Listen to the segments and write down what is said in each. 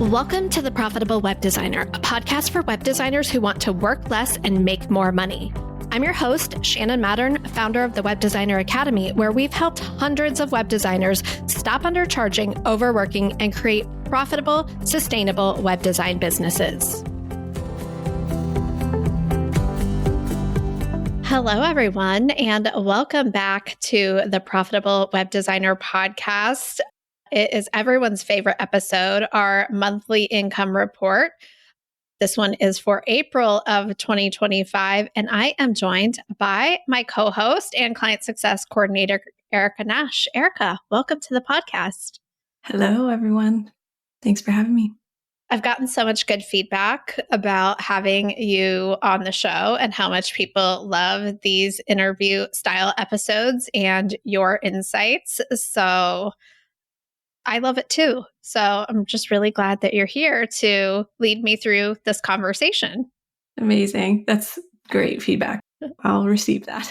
Welcome to The Profitable Web Designer, a podcast for web designers who want to work less and make more money. I'm your host, Shannon Mattern, founder of the Web Designer Academy, where we've helped hundreds of web designers stop undercharging, overworking, and create profitable, sustainable web design businesses. Hello, everyone, and welcome back to the Profitable Web Designer podcast. It is everyone's favorite episode, our monthly income report. This one is for April of 2025, and I am joined by my co-host and client success coordinator, Erica Nash. Erica, welcome to the podcast. Hello, everyone. Thanks for having me. I've gotten so much good feedback about having you on the show and how much people love these interview style episodes and your insights. So I love it too. So I'm just really glad that you're here to lead me through this conversation. Amazing. That's great feedback. I'll receive that.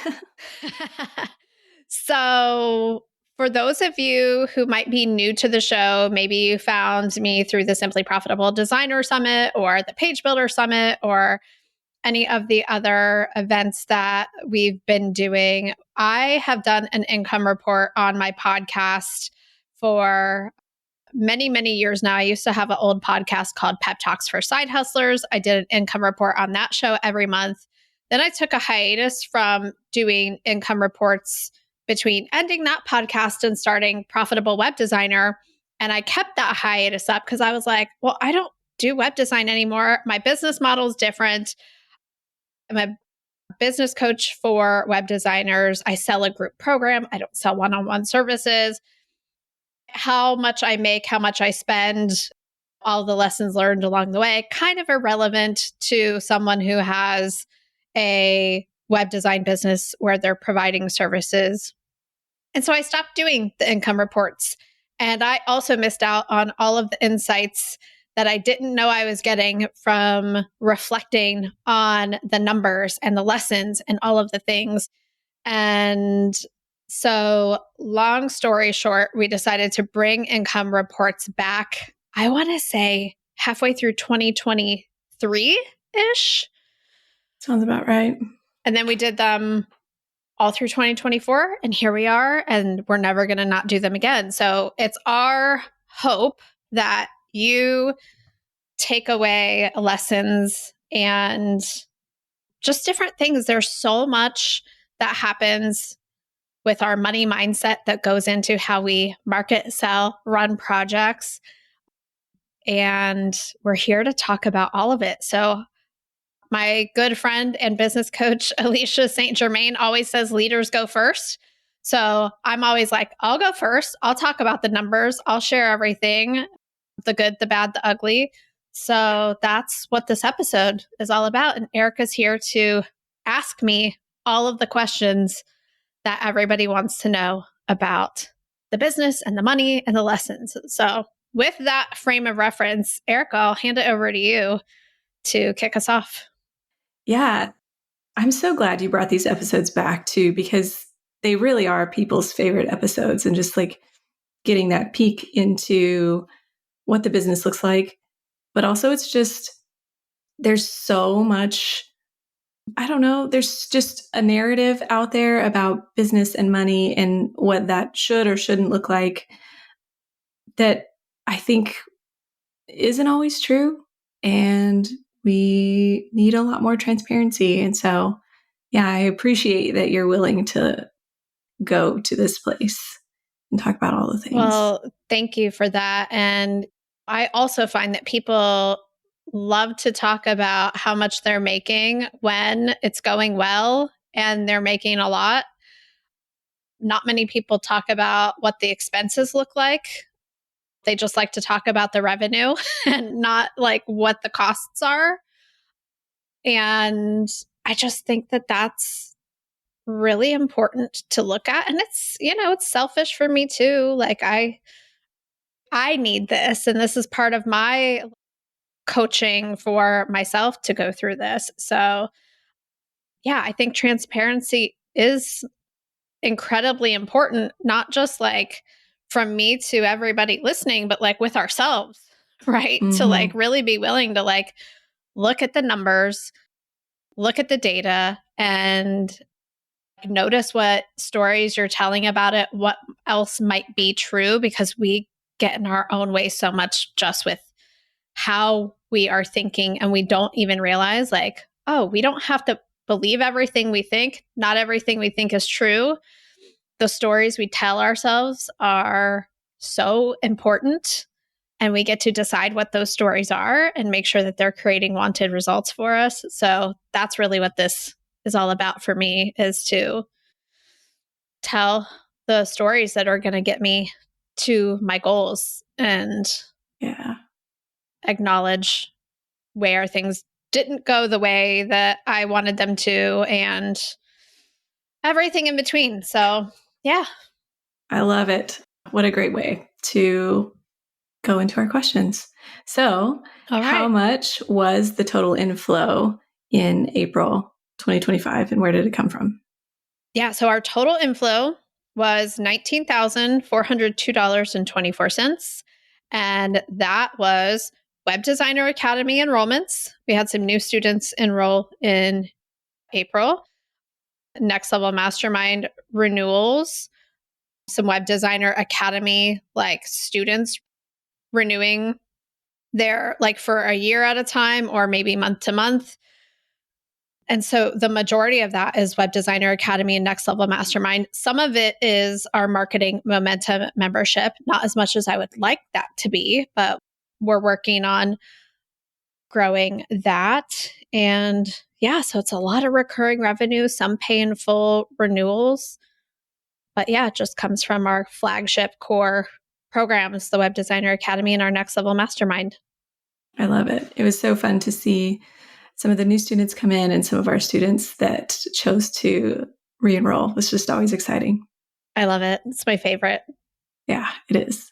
So for those of you who might be new to the show, maybe you found me through the Simply Profitable Designer Summit or the Page Builder Summit or any of the other events that we've been doing. I have done an income report on my podcast for many, many years now. I used to have an old podcast called Pep Talks for Side Hustlers. I did an income report on that show every month. Then I took a hiatus from doing income reports between ending that podcast and starting Profitable Web Designer. And I kept that hiatus up because I was like, well, I don't do web design anymore. My business model is different. I'm a business coach for web designers. I sell a group program. I don't sell one-on-one services. How much I make, how much I spend, all the lessons learned along the way, kind of irrelevant to someone who has a web design business where they're providing services. And so I stopped doing the income reports. And I also missed out on all of the insights that I didn't know I was getting from reflecting on the numbers and the lessons and all of the things. And so long story short, we decided to bring income reports back, I want to say halfway through 2023-ish. Sounds about right. And then we did them all through 2024. And here we are. And we're never going to not do them again. So it's our hope that you take away lessons and just different things. There's so much that happens with our money mindset that goes into how we market, sell, run projects. And we're here to talk about all of it. So my good friend and business coach, Alicia St. Germain, always says leaders go first. So I'm always like, I'll go first. I'll talk about the numbers. I'll share everything, the good, the bad, the ugly. So that's what this episode is all about. And Erica's here to ask me all of the questions that everybody wants to know about the business and the money and the lessons. So with that frame of reference, Erica, I'll hand it over to you to kick us off. Yeah, I'm so glad you brought these episodes back too, because they really are people's favorite episodes and just like getting that peek into what the business looks like. But also it's just, there's so much, I don't know, there's just a narrative out there about business and money and what that should or shouldn't look like that I think isn't always true. And we need a lot more transparency. And so, yeah, I appreciate that you're willing to go to this place and talk about all the things. Well, thank you for that. And I also find that people love to talk about how much they're making when it's going well and they're making a lot. Not many people talk about what the expenses look like. They just like to talk about the revenue and not like what the costs are. And I just think that that's really important to look at. And it's, it's selfish for me too. Like I need this, and this is part of my coaching for myself to go through this. So yeah, I think transparency is incredibly important, not just like from me to everybody listening, but like with ourselves, right? To like really be willing to like look at the numbers, look at the data, and notice what stories you're telling about it, what else might be true, because we get in our own way so much just with how we are thinking, and we don't even realize like, oh, we don't have to believe everything we think. Not everything we think is true. The stories we tell ourselves are so important, and we get to decide what those stories are and make sure that they're creating wanted results for us. So that's really what this is all about for me, is to tell the stories that are going to get me to my goals and acknowledge where things didn't go the way that I wanted them to, and everything in between. So, yeah. I love it. What a great way to go into our questions. So, how much was the total inflow in April 2025, and where did it come from? Yeah, so our total inflow was $19,402.24. And that was Web Designer Academy enrollments. We had some new students enroll in April. Next Level Mastermind renewals, some Web Designer Academy like students renewing their like for a year at a time or maybe month to month. And so the majority of that is Web Designer Academy and Next Level Mastermind. Some of it is our Marketing Momentum membership, not as much as I would like that to be, but we're working on growing that. And yeah, so it's a lot of recurring revenue, some painful renewals. But yeah, it just comes from our flagship core programs, the Web Designer Academy and our Next Level Mastermind. I love it. It was so fun to see some of the new students come in and some of our students that chose to re-enroll. It's just always exciting. I love it. It's my favorite. Yeah, it is.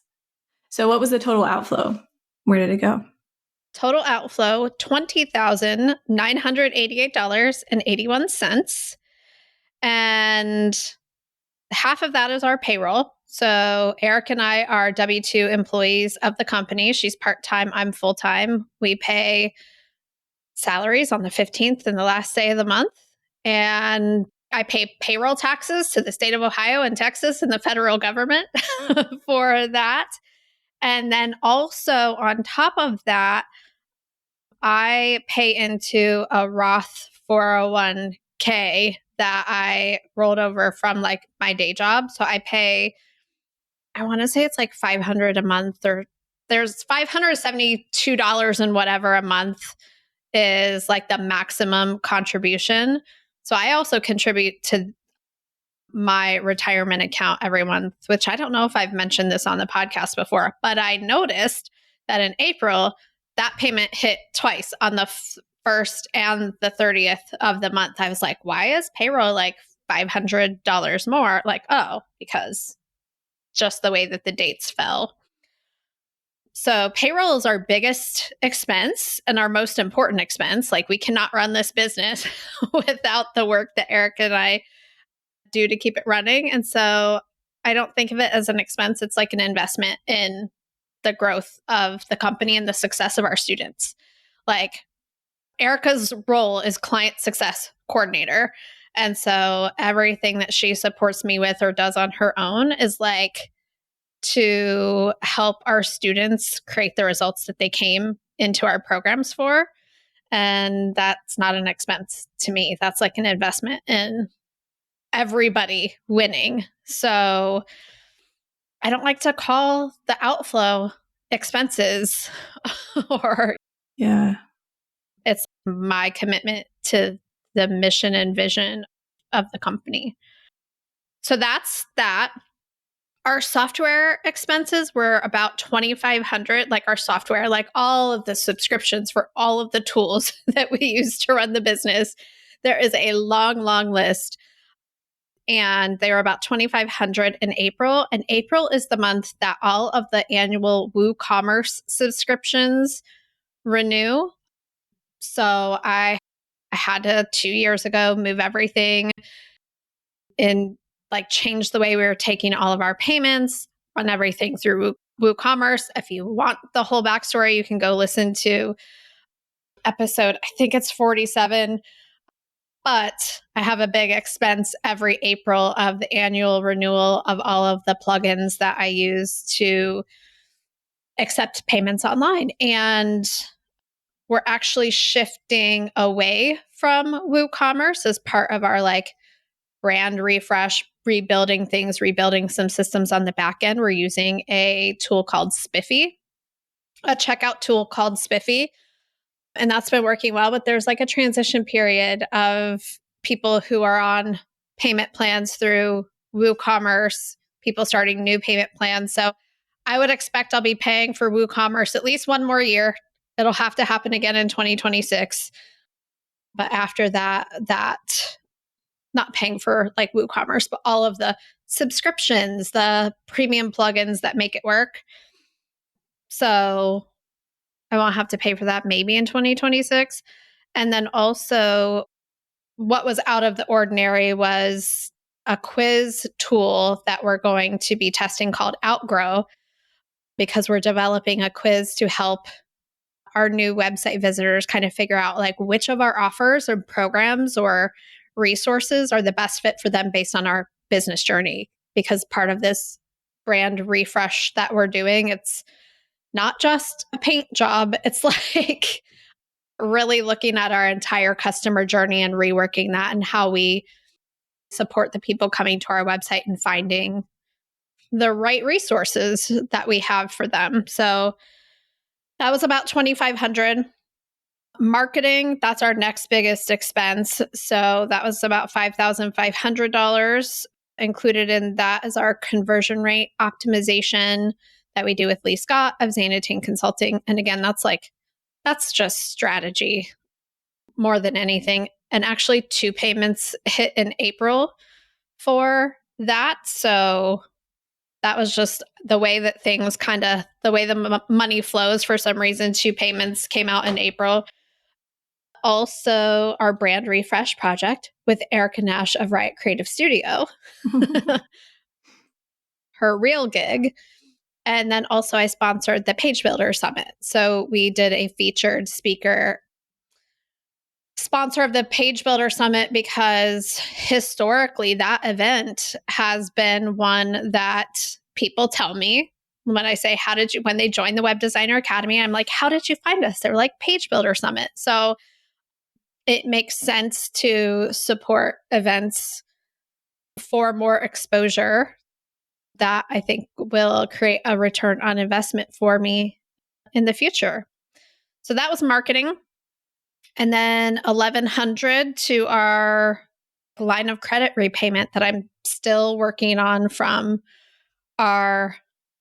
So what was the total outflow? Where did it go? Total outflow, $20,988.81. And half of that is our payroll. So Eric and I are W-2 employees of the company. She's part-time, I'm full-time. We pay salaries on the 15th and the last day of the month. And I pay payroll taxes to the state of Ohio and Texas and the federal government for that. And then also on top of that, I pay into a Roth 401k that I rolled over from like my day job. So I pay, I want to say it's like $500 a month, or there's $572 and whatever a month is like the maximum contribution. So I also contribute to my retirement account every month, which I don't know if I've mentioned this on the podcast before, but I noticed that in April, that payment hit twice on the first and the 30th of the month. I was like, why is payroll like $500 more? Like, oh, because just the way that the dates fell. So payroll is our biggest expense and our most important expense. Like, we cannot run this business without the work that Eric and I do to keep it running. And so I don't think of it as an expense. It's like an investment in the growth of the company and the success of our students. Like, Erica's role is client success coordinator. And so everything that she supports me with or does on her own is like to help our students create the results that they came into our programs for. And that's not an expense to me. That's like an investment in everybody winning. So I don't like to call the outflow expenses or it's my commitment to the mission and vision of the company. So that's that. Our software expenses were about $2,500, like our software, like all of the subscriptions for all of the tools that we use to run the business. There is a long, long list. And they were about $2,500 in April. And April is the month that all of the annual WooCommerce subscriptions renew. So I had to 2 years ago move everything and like change the way we were taking all of our payments. on everything through WooCommerce. If you want the whole backstory, you can go listen to episode, I think it's 47. But I have a big expense every April of the annual renewal of all of the plugins that I use to accept payments online. And we're actually shifting away from WooCommerce as part of our like brand refresh, rebuilding things, rebuilding some systems on the back end. We're using a tool called Spiffy, a checkout tool called Spiffy. And that's been working well, but there's like a transition period of people who are on payment plans through WooCommerce, people starting new payment plans. So I would expect I'll be paying for WooCommerce at least one more year. It'll have to happen again in 2026. But after that, not paying for like WooCommerce, but all of the subscriptions, the premium plugins that make it work. So I won't have to pay for that maybe in 2026. And then also, what was out of the ordinary was a quiz tool that we're going to be testing called Outgrow, because we're developing a quiz to help our new website visitors kind of figure out like which of our offers or programs or resources are the best fit for them based on our business journey. Because part of this brand refresh that we're doing, it's not just a paint job. It's like really looking at our entire customer journey and reworking that and how we support the people coming to our website and finding the right resources that we have for them. So that was about $2,500. Marketing, that's our next biggest expense. So that was about $5,500. Included in that is our conversion rate optimization that we do with Lee Scott of Xanatine Consulting. And again, that's just strategy more than anything. And actually 2 payments hit in April for that. So that was just the way that things the way the money flows. For some reason, 2 payments came out in April. Also, our brand refresh project with Erica Nash of Riot Creative Studio, her real gig. And then also I sponsored the Page Builder Summit. So we did a featured speaker sponsor of the Page Builder Summit because historically that event has been one that people tell me when I say, when they join the Web Designer Academy, I'm like, how did you find us? They're like, Page Builder Summit. So it makes sense to support events for more exposure that I think will create a return on investment for me in the future. So that was marketing. And then $1,100 to our line of credit repayment that I'm still working on from our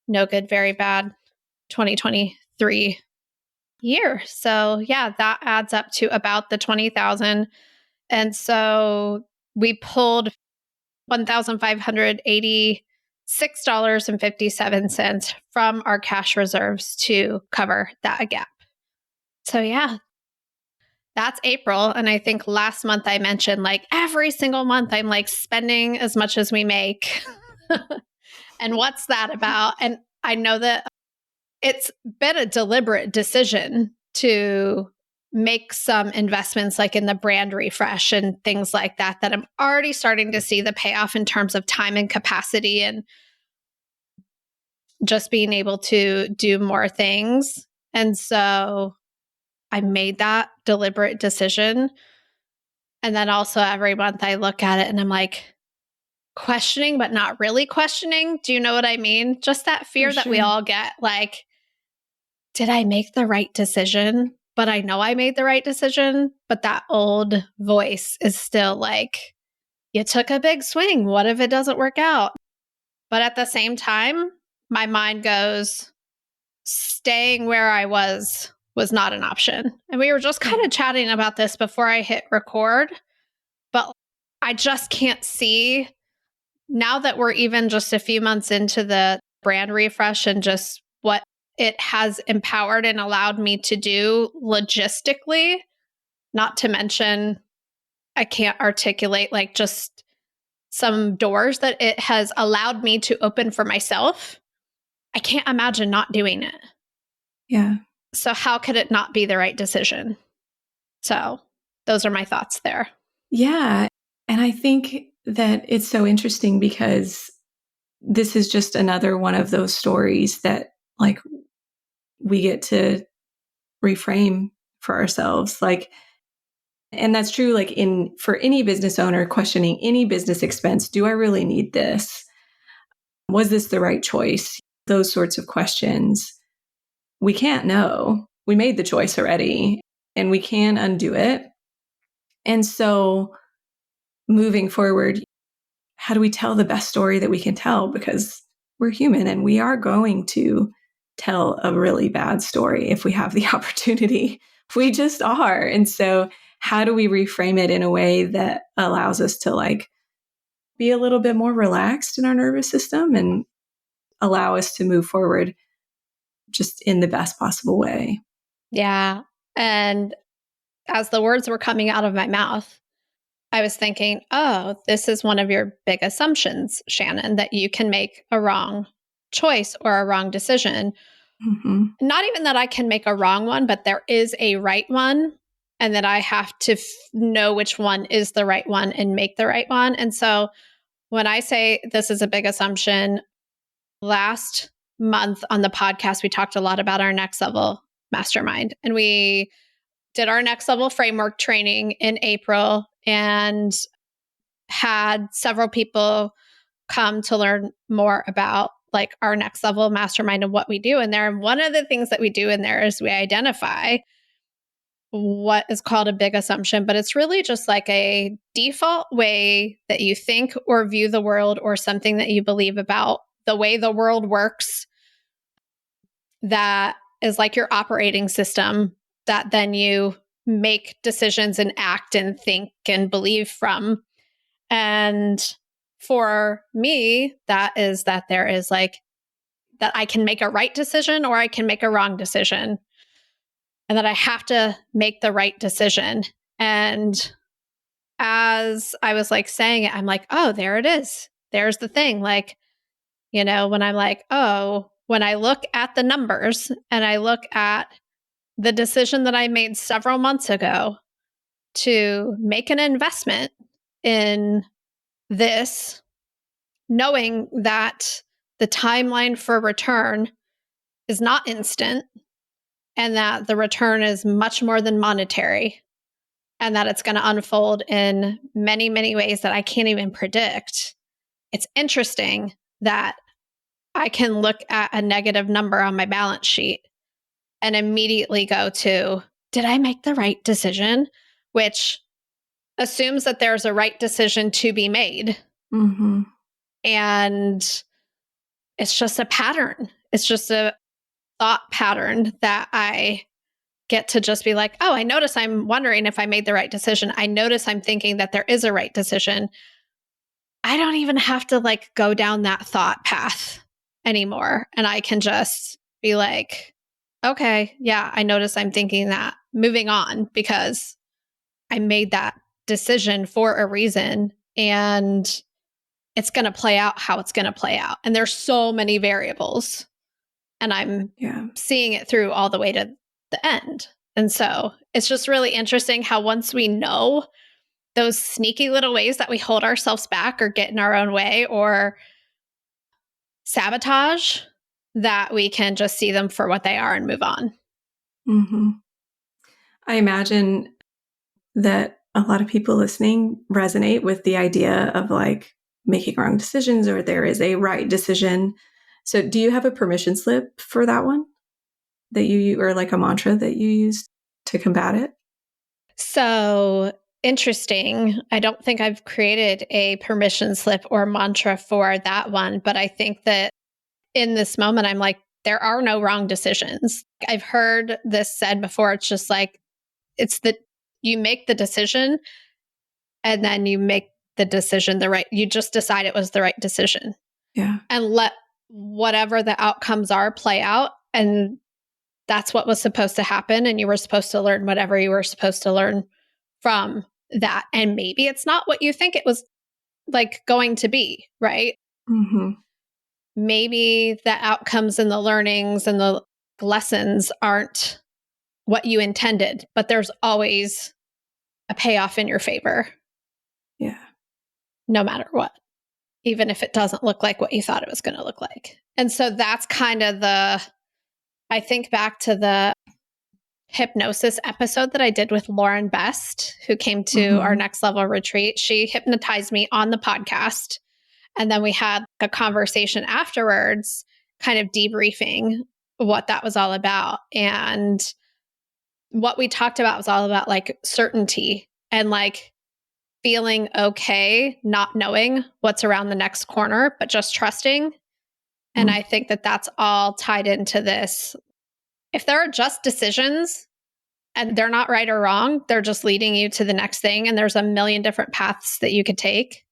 no good, very bad 2023 year. So yeah, that adds up to about the 20,000. And so we pulled $1,586.57 from our cash reserves to cover that gap. So yeah, that's April. And I think last month I mentioned like every single month I'm like spending as much as we make. And what's that about? And I know that it's been a deliberate decision to make some investments like in the brand refresh and things like that I'm already starting to see the payoff in terms of time and capacity and just being able to do more things. And so I made that deliberate decision. And then also every month I look at it and I'm like questioning, but not really questioning. Do you know what I mean? Just that fear that we all get, like, did I make the right decision? But I know I made the right decision. But that old voice is still like, you took a big swing. What if it doesn't work out? But at the same time, my mind goes, staying where I was not an option. And we were just kind of chatting about this before I hit record. But I just can't see, now that we're even just a few months into the brand refresh and just what it has empowered and allowed me to do logistically, not to mention, I can't articulate like just some doors that it has allowed me to open for myself I can't imagine not doing it. Yeah. So how could it not be the right decision? So those are my thoughts there. Yeah. And I think that it's so interesting because this is just another one of those stories that like we get to reframe for ourselves. Like, and that's true, like for any business owner questioning any business expense, do I really need this? Was this the right choice? Those sorts of questions. We can't know. We made the choice already and we can undo it. And so moving forward, how do we tell the best story that we can tell? Because we're human and we are going to tell a really bad story if we have the opportunity. We just are. And so how do we reframe it in a way that allows us to like be a little bit more relaxed in our nervous system and allow us to move forward just in the best possible way? Yeah. And as the words were coming out of my mouth, I was thinking, oh, this is one of your big assumptions, Shannon, that you can make a wrong choice or a wrong decision. Mm-hmm. Not even that I can make a wrong one, but there is a right one, and that I have to know which one is the right one and make the right one. And so when I say this is a big assumption, last month on the podcast, we talked a lot about our next level mastermind, and we did our next level framework training in April and had several people come to learn more about like our next level mastermind and what we do in there. And one of the things that we do in there is we identify what is called a big assumption, but it's really just like a default way that you think or view the world or something that you believe about the way the world works that is like your operating system that then you make decisions and act and think and believe from. And for me, that is that there is like that I can make a right decision or I can make a wrong decision, and that I have to make the right decision. And as I was like saying it, I'm like, oh, there it is. There's the thing. Like, you know, when I'm like, oh, when I look at the numbers and I look at the decision that I made several months ago to make an investment in this, knowing that the timeline for return is not instant and that the return is much more than monetary and that it's going to unfold in many, many ways that I can't even predict. It's interesting that I can look at a negative number on my balance sheet and immediately go to, did I make the right decision? Which assumes that there's a right decision to be made. Mm-hmm. And it's just a pattern. It's just a thought pattern that I get to just be like, oh, I notice I'm wondering if I made the right decision. I notice I'm thinking that there is a right decision. I don't even have to like go down that thought path anymore. And I can just be like, okay, yeah, I notice I'm thinking that. Moving on, because I made that decision for a reason and it's going to play out how it's going to play out. And there's so many variables and I'm seeing it through all the way to the end. And so it's just really interesting how once we know those sneaky little ways that we hold ourselves back or get in our own way or sabotage, that we can just see them for what they are and move on. Mm-hmm. I imagine that a lot of people listening resonate with the idea of like making wrong decisions or there is a right decision. So do you have a permission slip for that one that you, or like a mantra that you use to combat it? So interesting. I don't think I've created a permission slip or mantra for that one, but I think that in this moment, I'm like, there are no wrong decisions. I've heard this said before. It's just like, it's that you make the decision and then you make the decision you just decide it was the right decision. Yeah. And let whatever the outcomes are play out. And that's what was supposed to happen. And you were supposed to learn whatever you were supposed to learn from that. And maybe it's not what you think it was like going to be, right? Mm-hmm. maybe the outcomes and the learnings and the lessons aren't what you intended, but there's always a payoff in your favor. Yeah. No matter what, even if it doesn't look like what you thought it was going to look like. And so that's kind of I think back to the hypnosis episode that I did with Lauren Best, who came to our next level retreat. She hypnotized me on the podcast. And then we had a conversation afterwards, kind of debriefing what that was all about. And what we talked about was all about like certainty and like feeling okay, not knowing what's around the next corner, but just trusting. And I think that that's all tied into this. If there are just decisions and they're not right or wrong, they're just leading you to the next thing. And there's a million different paths that you could take.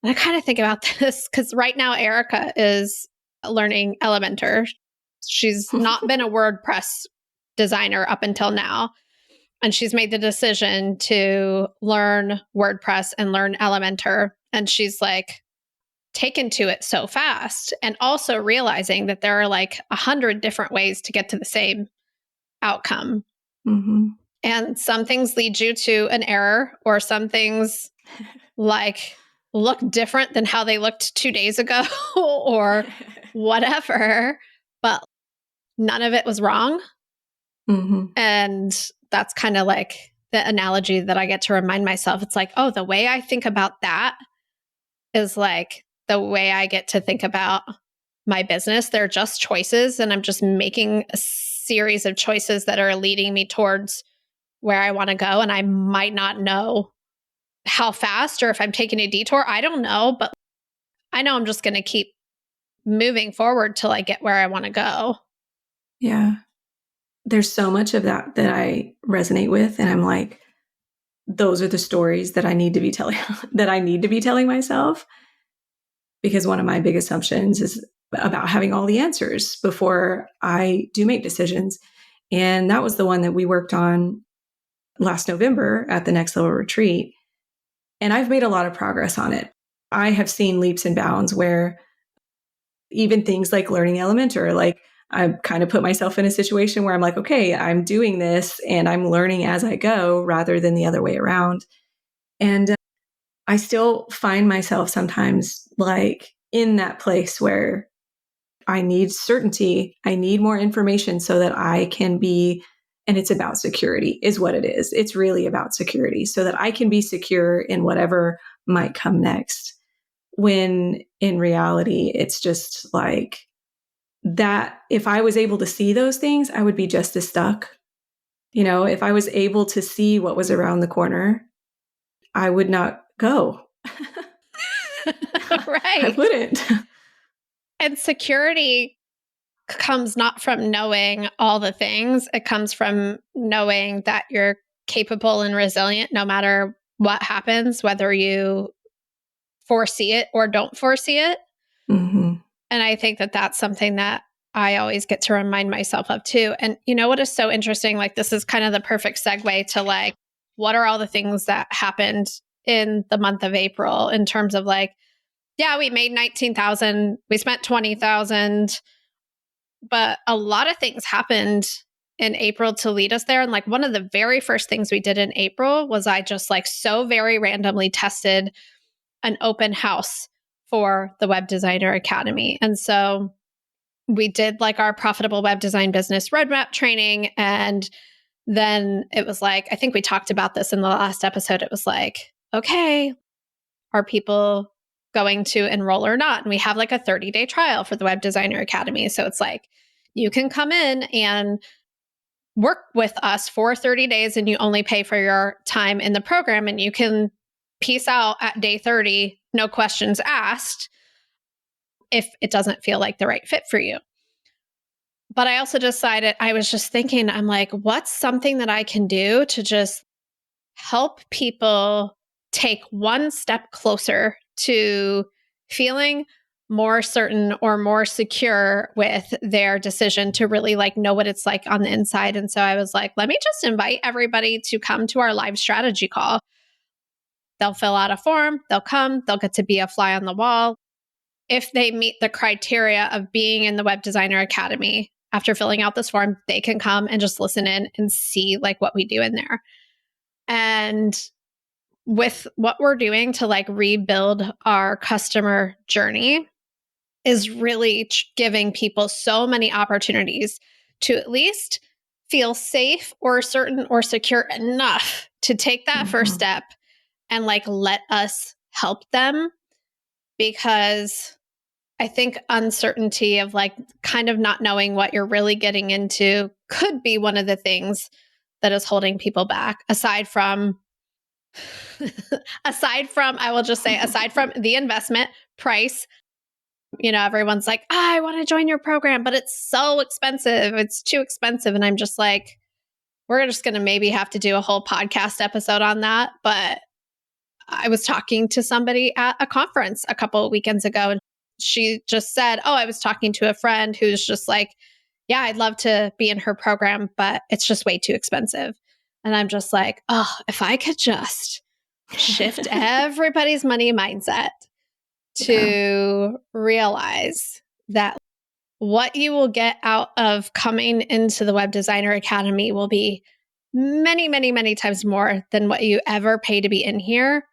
And I kind of think about this because right now, Erica is learning Elementor. She's not been a WordPress designer up until now. And she's made the decision to learn WordPress and learn Elementor. And she's like taken to it so fast. And also realizing that there are like 100 different ways to get to the same outcome. And some things lead you to an error, or some things like look different than how they looked 2 days ago or whatever. But none of it was wrong. And that's kind of like the analogy that I get to remind myself. It's like, oh, the way I think about that is like the way I get to think about my business. They're just choices, and I'm just making a series of choices that are leading me towards where I want to go. And I might not know how fast or if I'm taking a detour. I don't know, but I know I'm just going to keep moving forward till I get where I want to go. Yeah. There's so much of that I resonate with. And I'm like, those are the stories that I need to be telling myself. Because one of my big assumptions is about having all the answers before I do make decisions. And that was the one that we worked on last November at the Next Level Retreat. And I've made a lot of progress on it. I have seen leaps and bounds where even things like learning Elementor, like I kind of put myself in a situation where I'm like, okay, I'm doing this and I'm learning as I go rather than the other way around. And I still find myself sometimes like in that place where I need certainty. I need more information so that I can be, and it's about security is what it is. It's really about security so that I can be secure in whatever might come next. When in reality, it's just like that. If I was able to see those things, I would be just as stuck. You know, if I was able to see what was around the corner, I would not go. Right. I wouldn't. And security comes not from knowing all the things. It comes from knowing that you're capable and resilient no matter what happens, whether you foresee it or don't foresee it. And I think that that's something that I always get to remind myself of too. And you know what is so interesting? Like this is kind of the perfect segue to like, what are all the things that happened in the month of April in terms of like, yeah, we made 19,000, we spent 20,000, but a lot of things happened in April to lead us there. And like one of the very first things we did in April was I just like so very randomly tested an open house for the Web Designer Academy. And so we did like our profitable web design business roadmap training. And then it was like, I think we talked about this in the last episode. It was like, okay, are people going to enroll or not? And we have like a 30-day trial for the Web Designer Academy. So it's like, you can come in and work with us for 30 days and you only pay for your time in the program, and you can peace out at day 30, no questions asked, if it doesn't feel like the right fit for you. But I also decided, I was just thinking, I'm like, what's something that I can do to just help people take one step closer to feeling more certain or more secure with their decision to really like know what it's like on the inside. And so I was like, let me just invite everybody to come to our live strategy call. They'll fill out a form, they'll come, they'll get to be a fly on the wall. if they meet the criteria of being in the Web Designer Academy, after filling out this form, they can come and just listen in and see like what we do in there. And with what we're doing to like rebuild our customer journey is really giving people so many opportunities to at least feel safe or certain or secure enough to take that first step and like let us help them. Because I think uncertainty of like kind of not knowing what you're really getting into could be one of the things that is holding people back, aside from I will just say, aside from the investment price. Everyone's like, I want to join your program, but it's so expensive. It's too expensive. And I'm just like, we're just going to maybe have to do a whole podcast episode on that. But I was talking to somebody at a conference a couple of weekends ago, and she just said, oh, I was talking to a friend who's just like, yeah, I'd love to be in her program, but it's just way too expensive. And I'm just like, oh, if I could just shift everybody's money mindset to realize that what you will get out of coming into the Web Designer Academy will be many, many, many times more than what you ever pay to be in here.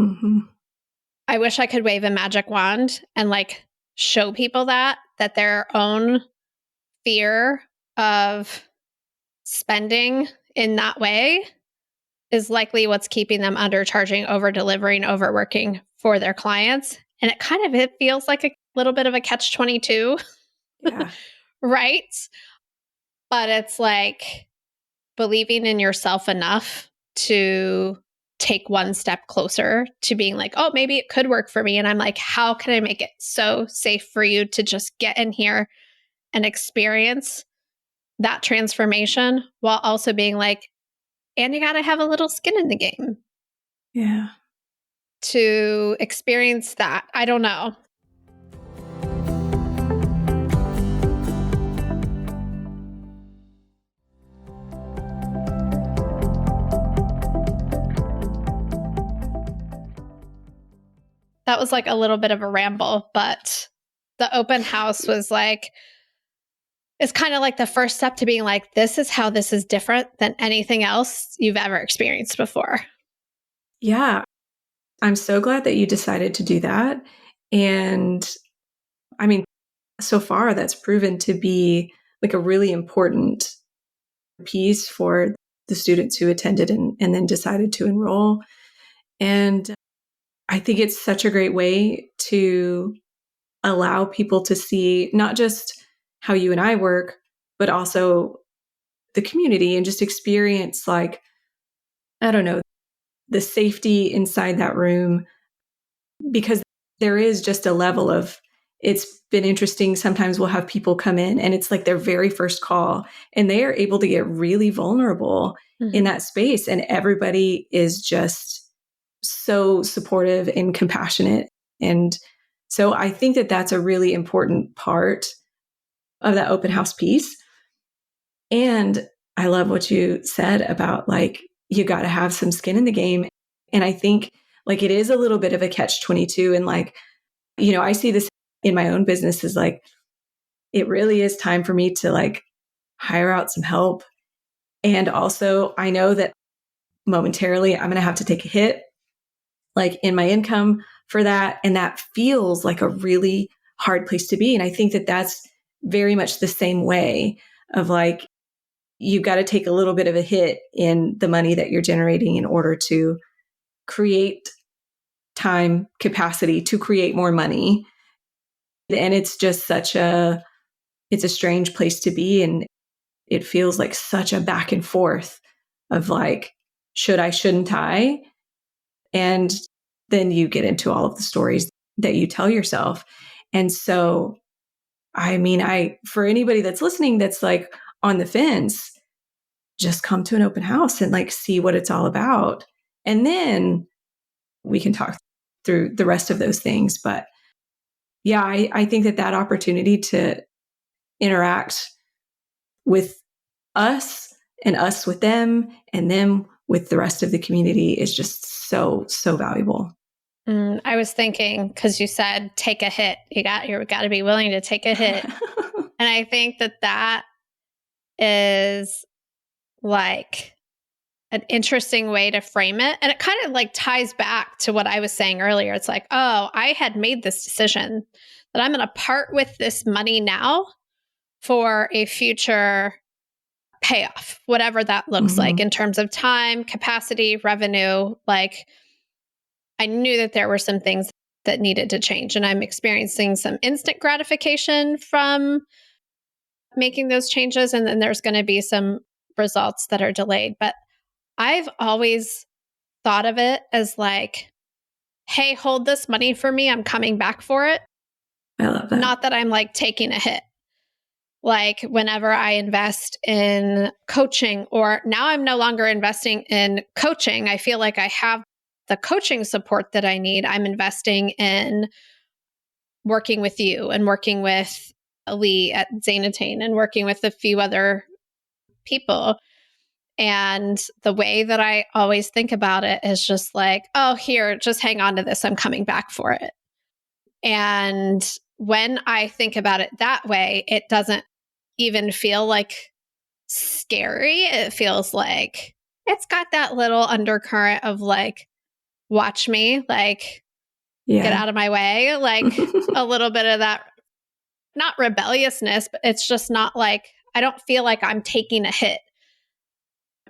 Mm-hmm. I wish I could wave a magic wand and like show people that their own fear of spending in that way is likely what's keeping them undercharging, over-delivering, overworking for their clients. And it feels like a little bit of a catch-22, Yeah. right? But it's like believing in yourself enough to take one step closer to being like, oh, maybe it could work for me. And I'm like, how can I make it so safe for you to just get in here and experience that transformation while also being like, and you got to have a little skin in the game. Yeah. To experience that. I don't know. That was like a little bit of a ramble, but the open house was like, it's kind of like the first step to being like, this is how this is different than anything else you've ever experienced before. Yeah. I'm so glad that you decided to do that. And I mean, so far that's proven to be like a really important piece for the students who attended and then decided to enroll. And I think it's such a great way to allow people to see not just how you and I work, but also the community and just experience like, I don't know, the safety inside that room, because there is just a level of, it's been interesting. Sometimes we'll have people come in and it's like their very first call and they are able to get really vulnerable in that space. And everybody is just so supportive and compassionate. And so I think that that's a really important part of that open house piece. And I love what you said about like, you got to have some skin in the game. And I think like it is a little bit of a catch-22. And like, I see this in my own business is like, it really is time for me to like hire out some help. And also I know that momentarily I'm going to have to take a hit like in my income for that. And that feels like a really hard place to be. And I think that that's very much the same way of like, you've got to take a little bit of a hit in the money that you're generating in order to create time capacity to create more money. And it's just it's a strange place to be. And it feels like such a back and forth of like, should I, shouldn't I? And then you get into all of the stories that you tell yourself. And so, I mean, for anybody that's listening, that's like on the fence, just come to an open house and like see what it's all about. And then we can talk through the rest of those things. But yeah, I think that opportunity to interact with us and us with them and them with the rest of the community is just so, so valuable. I was thinking, because you said take a hit, you got to be willing to take a hit. And I think that is like an interesting way to frame it. And it kind of like ties back to what I was saying earlier. It's like, oh, I had made this decision that I'm going to part with this money now for a future payoff, whatever that looks like in terms of time, capacity, revenue. Like, I knew that there were some things that needed to change, and I'm experiencing some instant gratification from making those changes. And then there's going to be some results that are delayed. But I've always thought of it as like, hey, hold this money for me. I'm coming back for it. I love that. Not that I'm like taking a hit. Like whenever I invest in coaching, or now I'm no longer investing in coaching, I feel like I have the coaching support that I need. I'm investing in working with you and working with Lee at Zainatane and working with a few other people. And the way that I always think about it is just like, oh, here, just hang on to this. I'm coming back for it. And when I think about it that way, it doesn't even feel like scary. It feels like it's got that little undercurrent of like, watch me, like, get out of my way. Like a little bit of that, not rebelliousness, but it's just not like, I don't feel like I'm taking a hit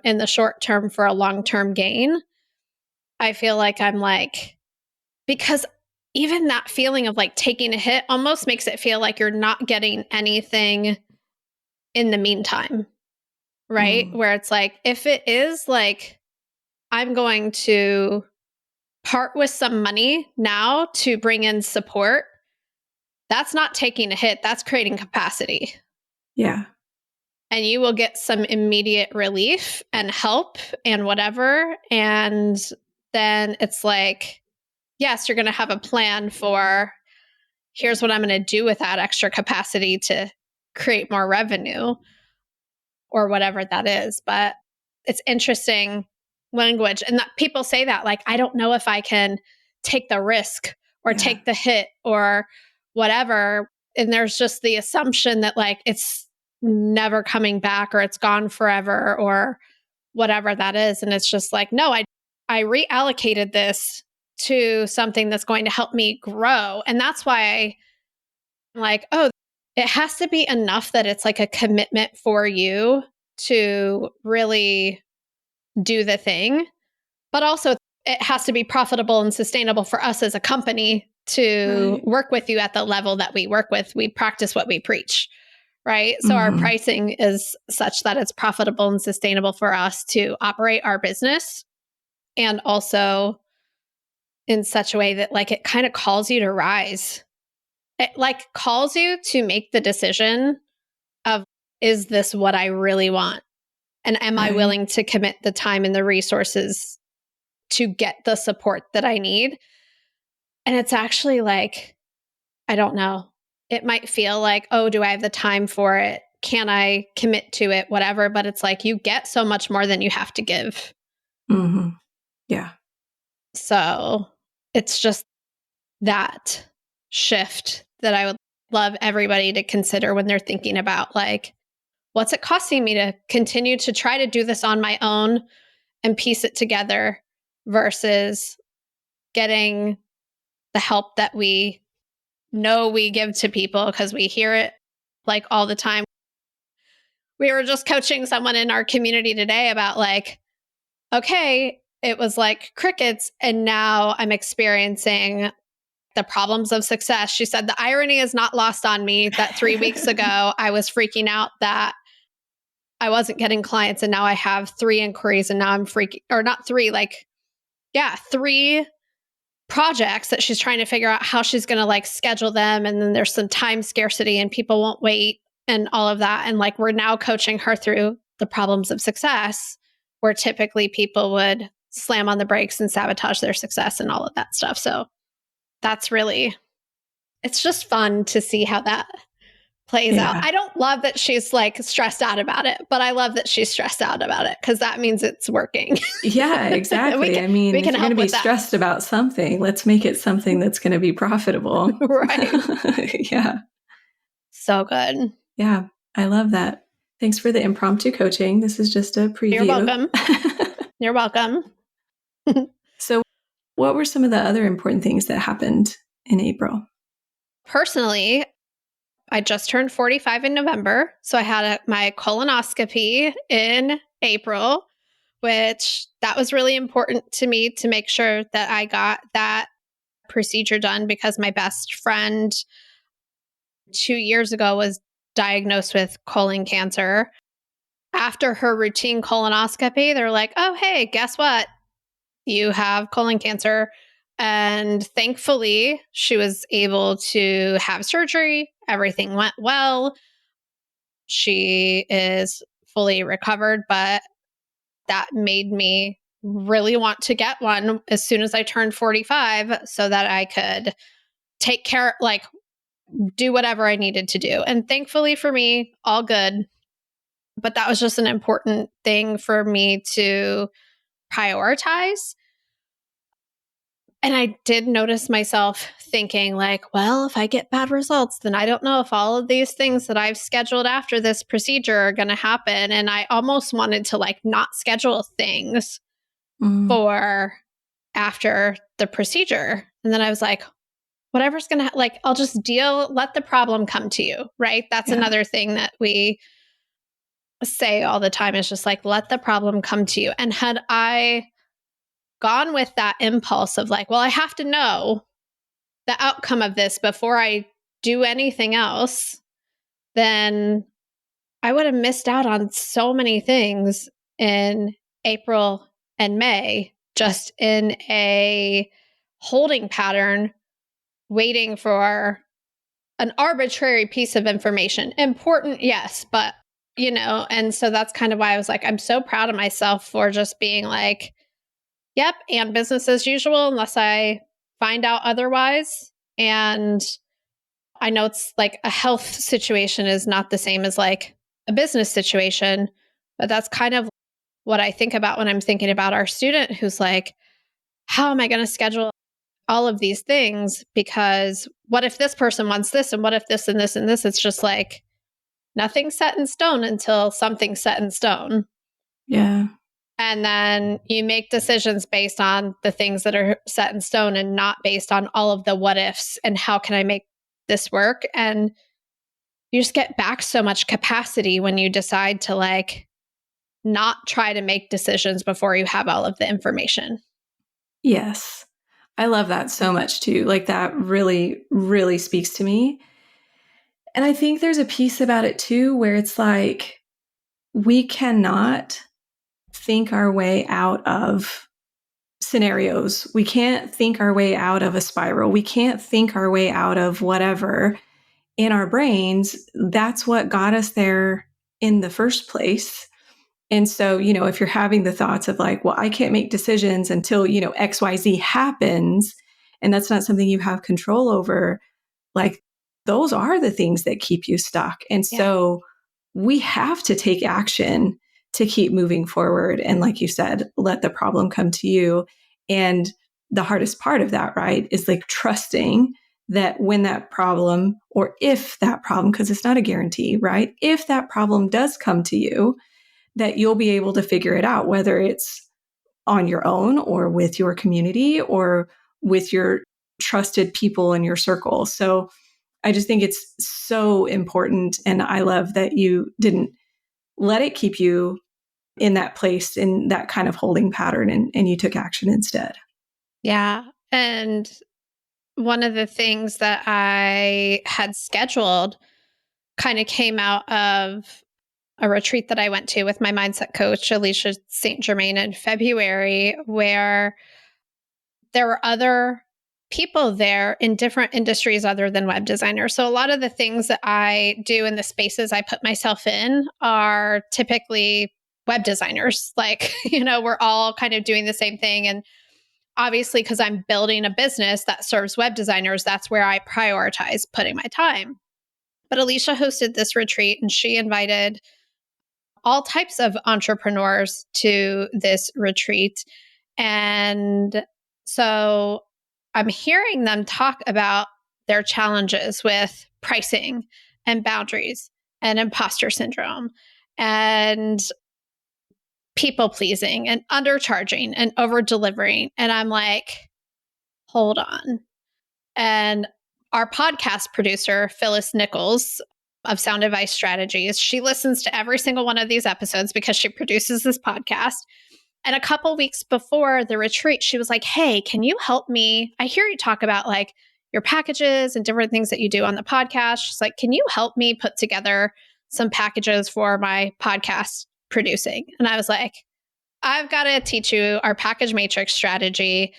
in the short term for a long-term gain. I feel like I'm like, because even that feeling of like taking a hit almost makes it feel like you're not getting anything in the meantime, right? Where it's like, if it is like, I'm going to part with some money now to bring in support, that's not taking a hit, that's creating capacity. Yeah. And you will get some immediate relief and help and whatever. And then it's like, yes, you're going to have a plan for here's what I'm going to do with that extra capacity to create more revenue or whatever that is. But it's interesting language. And that people say that, like, I don't know if I can take the risk or take the hit or whatever. And there's just the assumption that like it's never coming back or it's gone forever or whatever that is. And it's just like, no, I reallocated this to something that's going to help me grow. And that's why I'm like, oh, it has to be enough that it's like a commitment for you to really do the thing. But also it has to be profitable and sustainable for us as a company to work with you at the level that we work with. We practice what we preach. Right. So our pricing is such that it's profitable and sustainable for us to operate our business, and also in such a way that like it kind of calls you to rise. It like calls you to make the decision of, is this what I really want? And am I willing to commit the time and the resources to get the support that I need? And it's actually like, I don't know. It might feel like, oh, do I have the time for it? Can I commit to it? Whatever. But it's like you get so much more than you have to give. Yeah. So it's just that shift that I would love everybody to consider when they're thinking about like, what's it costing me to continue to try to do this on my own and piece it together versus getting the help that we know we give to people because we hear it like all the time. We were just coaching someone in our community today about like, okay, it was like crickets, and now I'm experiencing the problems of success. She said, the irony is not lost on me that 3 weeks ago, I was freaking out that I wasn't getting clients, and now I have 3 inquiries, and now I'm freaking, or not 3, like, 3 projects that she's trying to figure out how she's going to like schedule them. And then there's some time scarcity and people won't wait and all of that. And like, we're now coaching her through the problems of success, where typically people would slam on the brakes and sabotage their success and all of that stuff. So that's really, it's just fun to see how that plays out. Yeah. I don't love that she's like stressed out about it, but I love that she's stressed out about it because that means it's working. Yeah, exactly. I mean, we if can you're going to help be with that. stressed about something, let's make it something that's going to be profitable. Right. Yeah. So good. Yeah. I love that. Thanks for the impromptu coaching. This is just a preview. You're welcome. You're welcome. So, what were some of the other important things that happened in April? Personally, I just turned 45 in November. So I had my colonoscopy in April, which that was really important to me to make sure that I got that procedure done because my best friend 2 years ago was diagnosed with colon cancer. After her routine colonoscopy, they're like, oh, hey, guess what? You have colon cancer. And thankfully, she was able to have surgery. Everything went well. She is fully recovered, but that made me really want to get one as soon as I turned 45 so that I could take care, like do whatever I needed to do. And thankfully for me, all good. But that was just an important thing for me to prioritize. And I did notice myself thinking like, well, if I get bad results, then I don't know if all of these things that I've scheduled after this procedure are going to happen. And I almost wanted to like not schedule things for after the procedure. And then I was like, whatever's going to, like, I'll just let the problem come to you, right? That's another thing that we say all the time is just like, let the problem come to you. And had I gone with that impulse of like, well, I have to know the outcome of this before I do anything else, then I would have missed out on so many things in April and May, just in a holding pattern, waiting for an arbitrary piece of information. Important, yes, but and so that's kind of why I was like, I'm so proud of myself for just being like, yep, and business as usual, unless I find out otherwise. And I know it's like a health situation is not the same as like a business situation, but that's kind of what I think about when I'm thinking about our student who's like, how am I going to schedule all of these things? Because what if this person wants this and what if this and this and this? It's just like nothing's set in stone until something's set in stone. Yeah. And then you make decisions based on the things that are set in stone and not based on all of the what ifs and how can I make this work? And you just get back so much capacity when you decide to like not try to make decisions before you have all of the information. Yes. I love that so much too. Like that really, really speaks to me. And I think there's a piece about it too where it's like we cannot think our way out of scenarios. We can't think our way out of a spiral. We can't think our way out of whatever in our brains. That's what got us there in the first place. And so, if you're having the thoughts of like, well, I can't make decisions until, XYZ happens, and that's not something you have control over, like those are the things that keep you stuck. And so we have to take action to keep moving forward. And like you said, let the problem come to you. And the hardest part of that, right, is like trusting that when that problem, or if that problem, because it's not a guarantee, right? If that problem does come to you, that you'll be able to figure it out, whether it's on your own or with your community or with your trusted people in your circle. So I just think it's so important. And I love that you didn't let it keep you in that place, in that kind of holding pattern, and you took action instead. Yeah. And one of the things that I had scheduled kind of came out of a retreat that I went to with my mindset coach, Alicia St. Germain, in February, where there were other people there in different industries other than web designers. So a lot of the things that I do in the spaces I put myself in are typically web designers. Like, we're all kind of doing the same thing. And obviously, because I'm building a business that serves web designers, that's where I prioritize putting my time. But Alicia hosted this retreat and she invited all types of entrepreneurs to this retreat. And so I'm hearing them talk about their challenges with pricing and boundaries and imposter syndrome and people pleasing and undercharging and over delivering. And I'm like, hold on. And our podcast producer, Phyllis Nichols of Sound Advice Strategies, she listens to every single one of these episodes because she produces this podcast. And a couple weeks before the retreat, she was like, hey, can you help me? I hear you talk about like your packages and different things that you do on the podcast. She's like, can you help me put together some packages for my podcast producing? And I was like, I've got to teach you our package matrix strategy.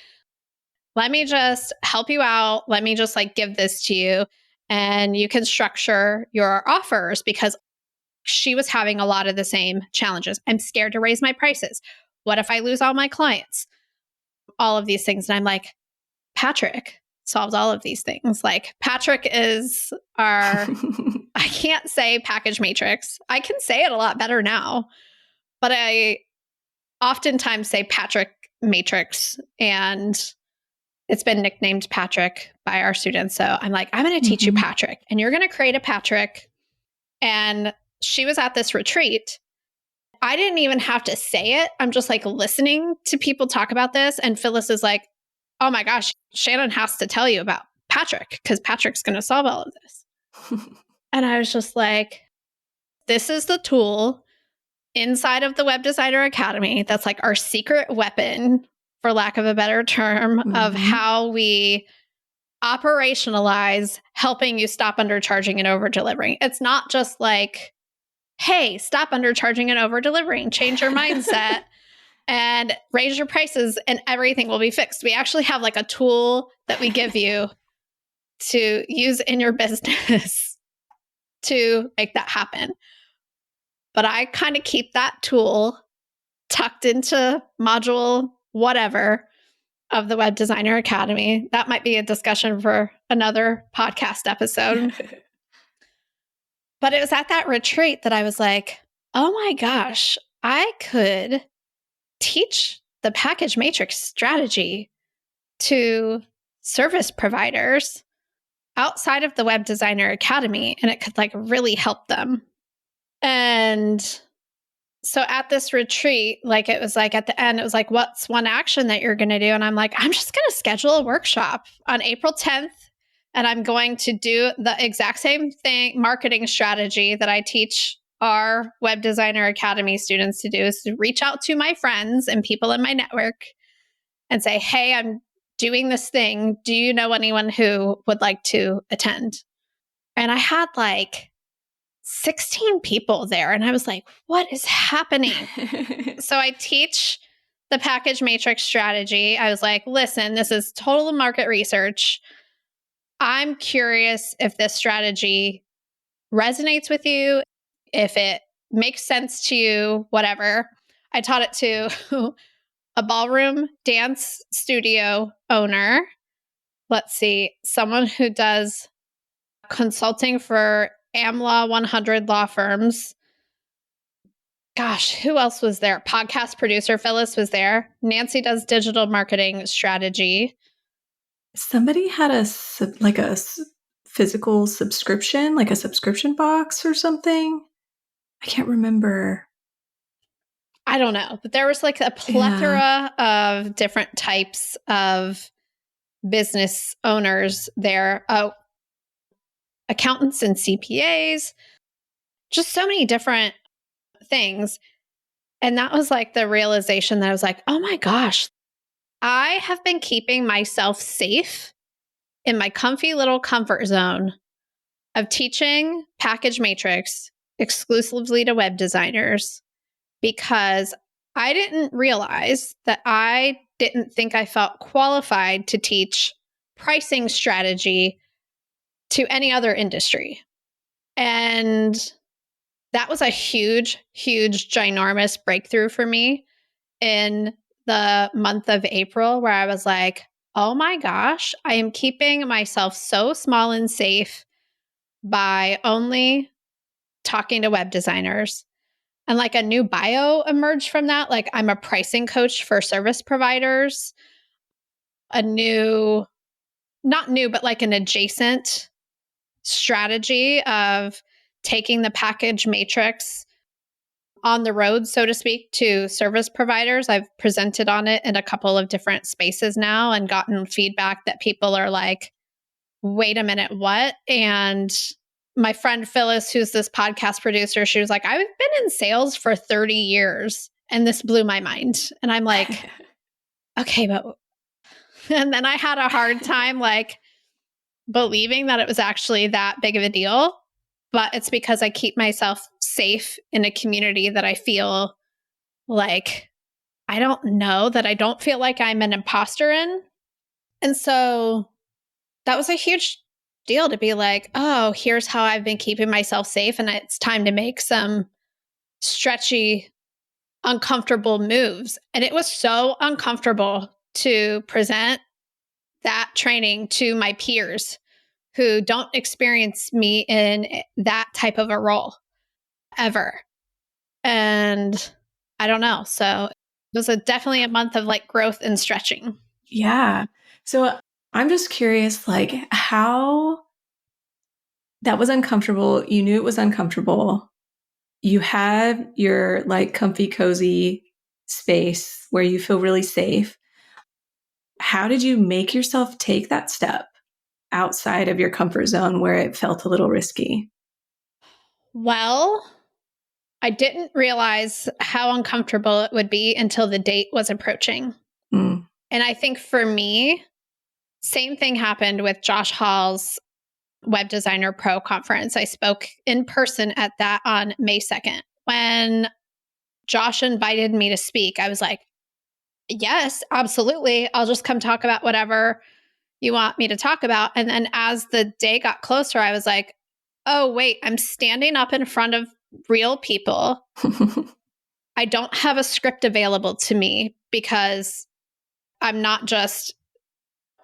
Let me just help you out. Let me just like give this to you and you can structure your offers, because she was having a lot of the same challenges. I'm scared to raise my prices. What if I lose all my clients? All of these things. And I'm like, Patrick solves all of these things. Like Patrick is our, I can't say package matrix. I can say it a lot better now, but I oftentimes say Patrick matrix, and it's been nicknamed Patrick by our students. So I'm like, I'm going to teach you Patrick, and you're going to create a Patrick. And she was at this retreat. I didn't even have to say it. I'm just like listening to people talk about this. And Phyllis is like, oh my gosh, Shannon has to tell you about Patrick because Patrick's going to solve all of this. And I was just like, this is the tool inside of the Web Designer Academy that's like our secret weapon, for lack of a better term, of how we operationalize helping you stop undercharging and over delivering. It's not just like, hey, stop undercharging and over delivering, change your mindset and raise your prices and everything will be fixed. We actually have like a tool that we give you to use in your business to make that happen. But I kind of keep that tool tucked into module whatever of the Web Designer Academy. That might be a discussion for another podcast episode. But it was at that retreat that I was like, oh my gosh, I could teach the package matrix strategy to service providers outside of the Web Designer Academy, and it could like really help them. And so at this retreat, like it was like at the end, it was like, what's one action that you're going to do? And I'm like, I'm just going to schedule a workshop on April 10th. And I'm going to do the exact same thing, marketing strategy that I teach our Web Designer Academy students to do, is to reach out to my friends and people in my network and say, hey, I'm doing this thing. Do you know anyone who would like to attend? And I had like 16 people there. And I was like, what is happening? So I teach the package matrix strategy. I was like, listen, this is total market research. I'm curious if this strategy resonates with you, if it makes sense to you, whatever. I taught it to a ballroom dance studio owner. Let's see, someone who does consulting for AmLaw 100 law firms. Gosh, who else was there? Podcast producer Phyllis was there. Nancy does digital marketing strategy. Somebody had a physical subscription, like a subscription box or something. I can't remember. I don't know, but there was like a plethora of different types of business owners there. Accountants and CPAs, just so many different things. And that was like the realization that I was like, oh my gosh, I have been keeping myself safe in my comfy little comfort zone of teaching package matrix exclusively to web designers, because I didn't realize that I didn't think I felt qualified to teach pricing strategy to any other industry. And that was a huge, huge, ginormous breakthrough for me in the month of April, where I was like, oh my gosh, I am keeping myself so small and safe by only talking to web designers. And like a new bio emerged from that. Like I'm a pricing coach for service providers, a new, not new, but like an adjacent strategy of taking the package matrix on the road, so to speak, to service providers. I've presented on it in a couple of different spaces now and gotten feedback that people are like, wait a minute, what? And my friend Phyllis, who's this podcast producer, she was like, I've been in sales for 30 years and this blew my mind. And I'm like, okay, but, and then I had a hard time like believing that it was actually that big of a deal. But it's because I keep myself safe in a community that I feel like, I don't know, that I don't feel like I'm an imposter in. And so that was a huge deal to be like, oh, here's how I've been keeping myself safe. And it's time to make some stretchy, uncomfortable moves. And it was so uncomfortable to present that training to my peers who don't experience me in that type of a role ever. And I don't know. So it was definitely a month of like growth and stretching. Yeah. So I'm just curious, like how that was uncomfortable. You knew it was uncomfortable. You had your like comfy, cozy space where you feel really safe. How did you make yourself take that step outside of your comfort zone where it felt a little risky? Well, I didn't realize how uncomfortable it would be until the date was approaching. Mm. And I think for me, same thing happened with Josh Hall's Web Designer Pro conference. I spoke in person at that on May 2nd. When Josh invited me to speak, I was like, yes, absolutely. I'll just come talk about whatever you want me to talk about. And then as the day got closer, I was like, oh, wait, I'm standing up in front of real people. I don't have a script available to me because I'm not just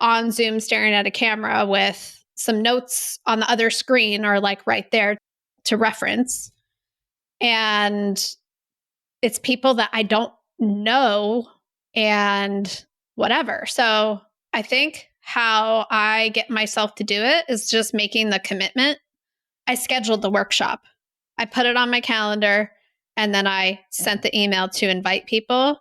on Zoom staring at a camera with some notes on the other screen or like right there to reference. And it's people that I don't know and whatever. So I think how I get myself to do it is just making the commitment. I scheduled the workshop. I put it on my calendar and then I sent the email to invite people.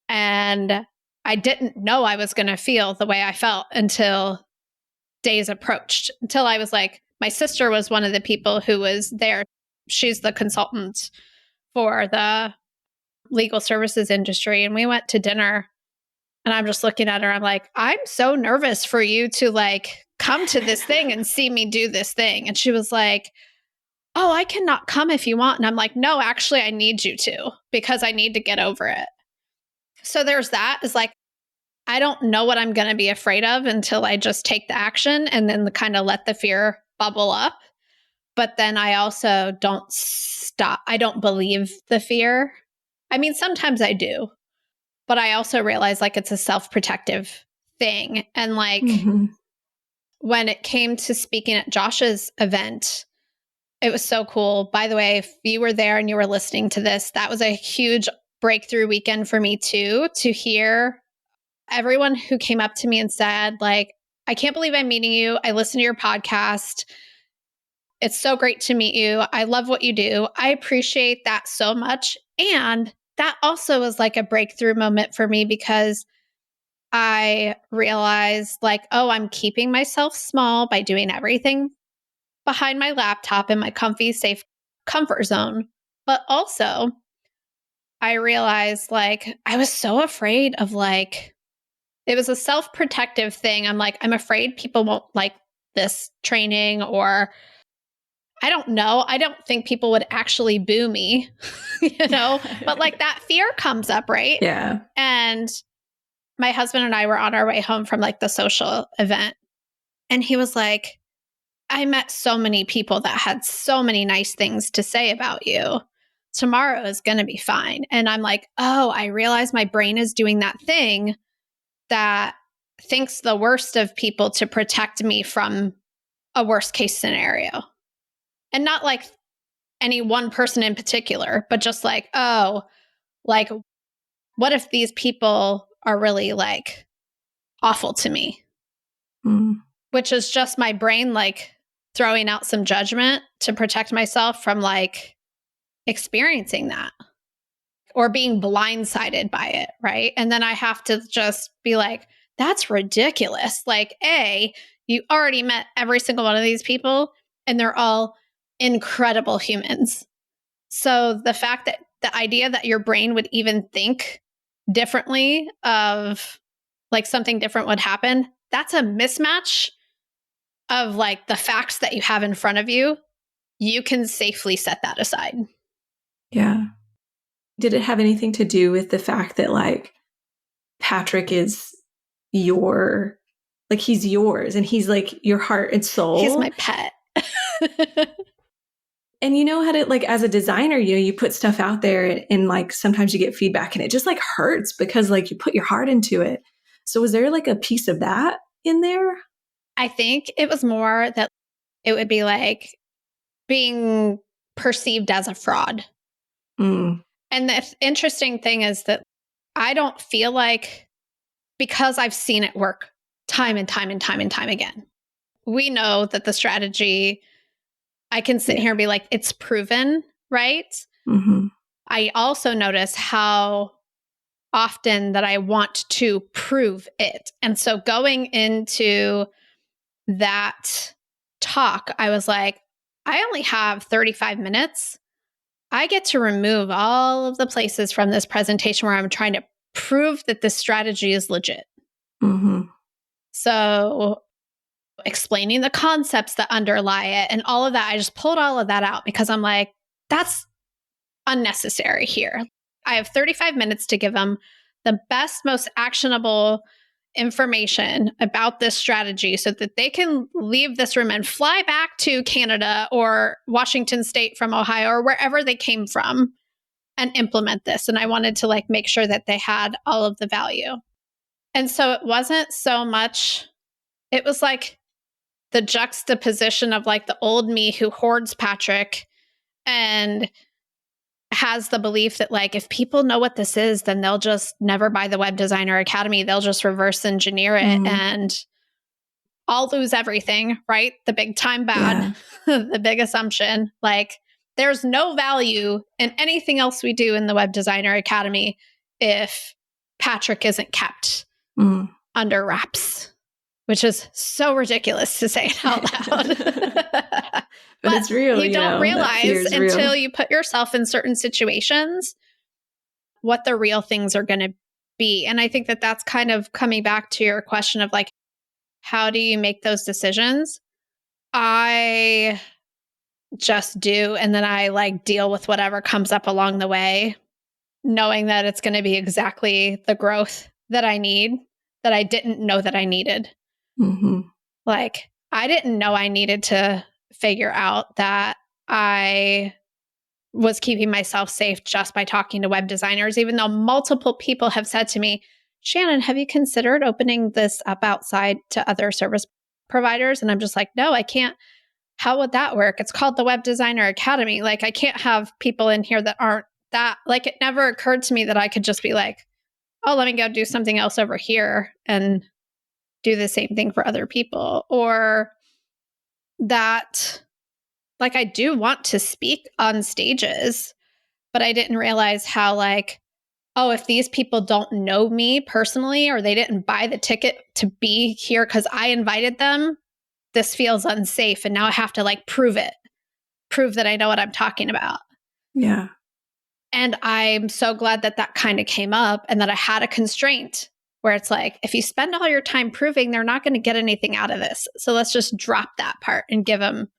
And I didn't know I was going to feel the way I felt until days approached, until I was like, my sister was one of the people who was there. She's the consultant for the legal services industry. And we went to dinner and I'm just looking at her. I'm like, I'm so nervous for you to like come to this thing and see me do this thing. And she was like, oh, I cannot come if you want. And I'm like, no, actually, I need you to because I need to get over it. So there's that. Is like, I don't know what I'm going to be afraid of until I just take the action and then kind of let the fear bubble up. But then I also don't stop. I don't believe the fear. I mean, sometimes I do, but I also realize like it's a self-protective thing. And like when it came to speaking at Josh's event, it was so cool. By the way, if you were there and you were listening to this, that was a huge breakthrough weekend for me too, to hear everyone who came up to me and said, like, I can't believe I'm meeting you. I listen to your podcast. It's so great to meet you. I love what you do. I appreciate that so much. And that also was like a breakthrough moment for me because I realized like, oh, I'm keeping myself small by doing everything behind my laptop in my comfy, safe comfort zone. But also, I realized like I was so afraid of like, it was a self-protective thing. I'm like, I'm afraid people won't like this training, or I don't know. I don't think people would actually boo me, you know, but like that fear comes up, right? Yeah. And my husband and I were on our way home from like the social event. And he was like, I met so many people that had so many nice things to say about you. Tomorrow is going to be fine. And I'm like, oh, I realize my brain is doing that thing that thinks the worst of people to protect me from a worst case scenario. And not like any one person in particular, but just like, oh, like, what if these people are really like awful to me? Which is just my brain like throwing out some judgment to protect myself from like experiencing that or being blindsided by it, right? And then I have to just be like, that's ridiculous. Like, A, you already met every single one of these people, and they're all incredible humans. So the fact that the idea that your brain would even think differently of like something different would happen, that's a mismatch of like the facts that you have in front of you. You can safely set that aside. Yeah. Did it have anything to do with the fact that like Patrick is your, like he's yours and he's like your heart and soul? He's my pet. And you know how to, like, as a designer, you put stuff out there and like sometimes you get feedback and it just like hurts because like you put your heart into it. So was there like a piece of that in there? I think it was more that it would be like being perceived as a fraud. And the interesting thing is that I don't feel like, because I've seen it work time and time and time and time again. We know that the strategy, I can sit here and be like, it's proven, right? I also notice how often that I want to prove it. And so going into that talk, I was like, I only have 35 minutes. I get to remove all of the places from this presentation where I'm trying to prove that this strategy is legit. So explaining the concepts that underlie it and all of that, I just pulled all of that out because I'm like, that's unnecessary here. I have 35 minutes to give them the best, most actionable information about this strategy so that they can leave this room and fly back to Canada or Washington State from Ohio or wherever they came from and implement this. And I wanted to like make sure that they had all of the value. And so it wasn't so much, it was like the juxtaposition of like the old me who hoards Patrick and has the belief that like if people know what this is, then they'll just never buy the Web Designer Academy. They'll just reverse engineer it and I'll lose everything, right? The big time bad, the big assumption. Like there's no value in anything else we do in the Web Designer Academy if Patrick isn't kept under wraps, which is so ridiculous to say it out loud. But it's real. You don't realize until you put yourself in certain situations what the real things are going to be. And I think that that's kind of coming back to your question of like, how do you make those decisions? I just do. And then I like deal with whatever comes up along the way, knowing that it's going to be exactly the growth that I need, that I didn't know that I needed. Like, I didn't know I needed to figure out that I was keeping myself safe just by talking to web designers, even though multiple people have said to me, Shannon, have you considered opening this up outside to other service providers? And I'm just like, no, I can't. How would that work? It's called the Web Designer Academy. Like, I can't have people in here that aren't that. Like, it never occurred to me that I could just be like, oh, let me go do something else over here and do the same thing for other people. Or that, like, I do want to speak on stages, but I didn't realize how, like, oh, if these people don't know me personally or they didn't buy the ticket to be here because I invited them, this feels unsafe. And now I have to like prove that I know what I'm talking about. Yeah. And I'm so glad that that kind of came up and that I had a constraint where it's like, if you spend all your time proving, they're not going to get anything out of this. So let's just drop that part and give them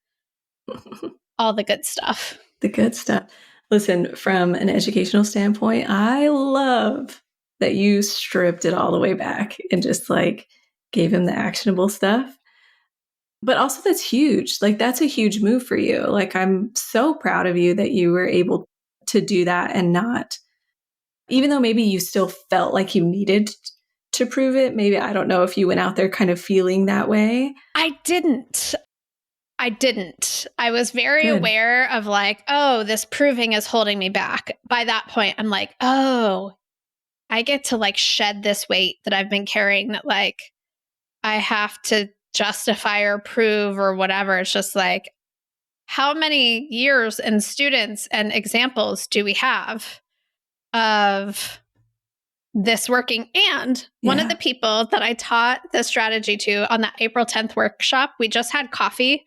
all the good stuff. The good stuff. Listen, from an educational standpoint, I love that you stripped it all the way back and just like gave him the actionable stuff. But also that's huge. Like that's a huge move for you. Like I'm so proud of you that you were able to do that and not, even though maybe you still felt like you needed to prove it. Maybe, I don't know if you went out there kind of feeling that way. I didn't. I didn't. I was very Good. aware of like, oh, this proving is holding me back. By that point, I'm like, oh, I get to like shed this weight that I've been carrying that like I have to justify or prove or whatever. It's just like, how many years and students and examples do we have of this working? And one of the people that I taught the strategy to on that April 10th workshop, we just had coffee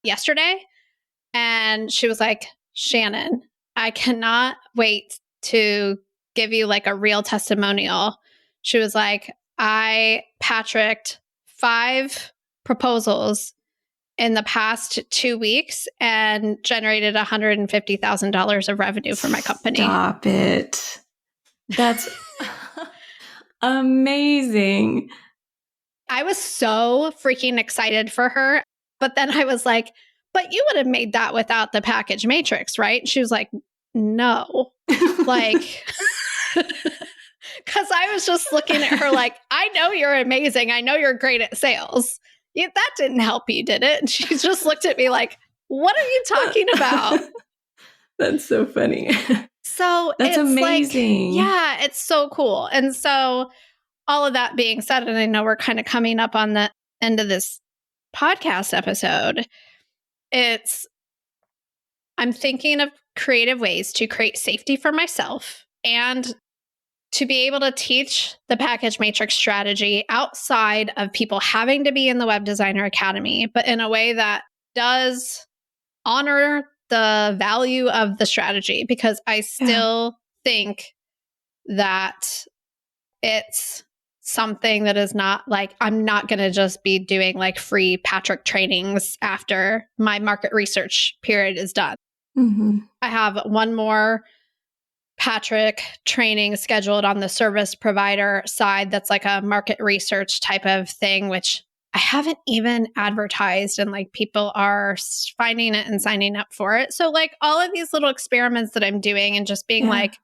yesterday. And she was like, Shannon, I cannot wait to give you like a real testimonial. She was like, I Patricked 5 proposals in the past 2 weeks and generated $150,000 of revenue for my company. Stop it. That's amazing. I was so freaking excited for her. But then I was like, but you would have made that without the package matrix, right? And she was like, no. Like, because I was just looking at her like, I know you're amazing. I know you're great at sales. That didn't help you, did it? And she just looked at me like, what are you talking about? That's so funny. So that's it's amazing. Like, yeah, it's so cool. And so all of that being said, and I know we're kind of coming up on the end of this podcast episode, I'm thinking of creative ways to create safety for myself and to be able to teach the package matrix strategy outside of people having to be in the Web Designer Academy, but in a way that does honor the value of the strategy, because I still think that it's something that is not like, I'm not going to just be doing like free Patrick trainings after my market research period is done. Mm-hmm. I have one more Patrick training scheduled on the service provider side that's like a market research type of thing, which I haven't even advertised, and like people are finding it and signing up for it. So like all of these little experiments that I'm doing and just being like,